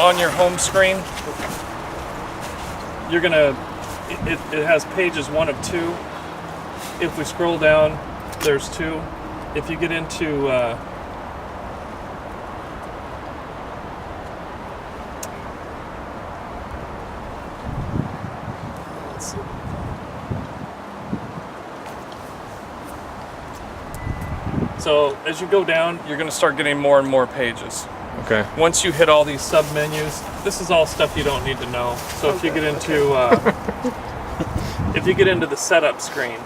on your home screen, you're gonna, it has pages 1 of 2. If we scroll down, there's 2. If you get into let's see. So as you go down, you're going to start getting more and more pages. Okay. Once you hit all these sub menus, this is all stuff you don't need to know. So if you get into if you get into the setup screen,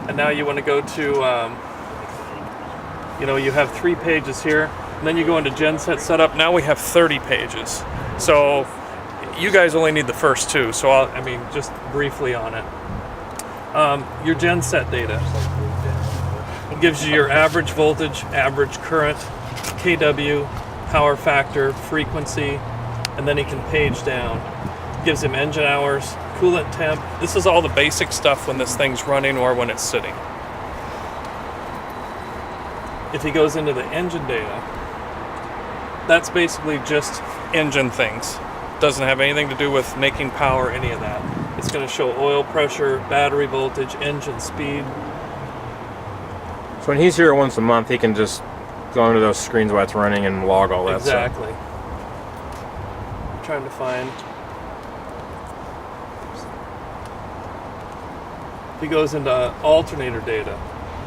and now you want to go to you know, you have 3 pages here, and then you go into genset setup. Now we have 30 pages. So you guys only need the first 2. So I mean, just briefly on it. Your genset data. It gives you your average voltage, average current, kW, power factor, frequency, and then he can page down. Gives him engine hours, coolant temp. This is all the basic stuff when this thing's running or when it's sitting. If he goes into the engine data, that's basically just engine things. Doesn't have anything to do with making power, any of that. It's going to show oil pressure, battery voltage, engine speed. So when he's here once a month, he can just go into those screens while it's running and log all that stuff. Exactly. I'm trying to find. If he goes into alternator data,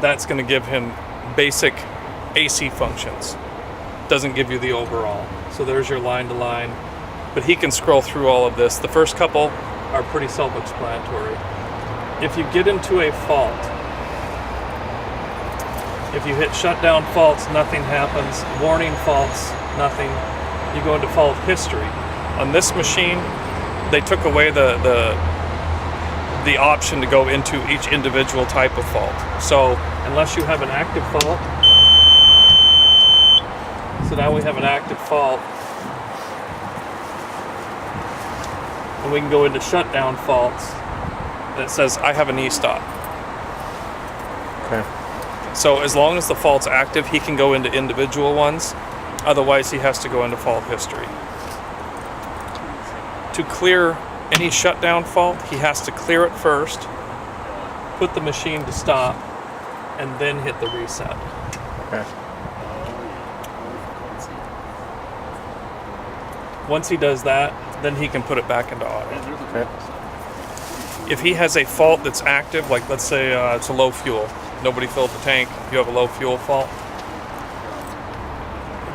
that's going to give him basic AC functions. Doesn't give you the overall. So there's your line to line. But he can scroll through all of this. The first couple are pretty self-explanatory. If you get into a fault, if you hit shutdown faults, nothing happens. Warning faults, nothing. You go into fault history. On this machine, they took away the option to go into each individual type of fault. So unless you have an active fault, so now we have an active fault, and we can go into shutdown faults, and it says I have an e-stop. Okay. So as long as the fault's active, he can go into individual ones. Otherwise, he has to go into fault history. To clear any shutdown fault, he has to clear it first, put the machine to stop, and then hit the reset. Okay. Once he does that, then he can put it back into auto. Okay. If he has a fault that's active, like let's say it's a low fuel, nobody filled the tank, you have a low fuel fault,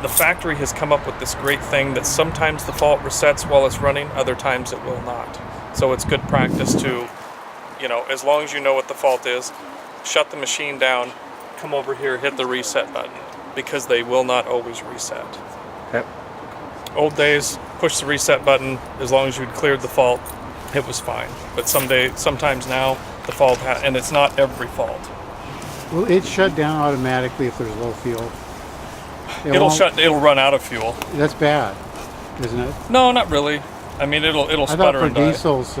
the factory has come up with this great thing that sometimes the fault resets while it's running, other times it will not. So it's good practice to, you know, as long as you know what the fault is, shut the machine down, come over here, hit the reset button, because they will not always reset. Okay. Old days, push the reset button, as long as you'd cleared the fault, it was fine. But sometimes now, the fault, and it's not every fault. Will it shut down automatically if there's low fuel? It'll run out of fuel. That's bad, isn't it? No, not really. I mean, it'll I thought sputter for and die. diesels,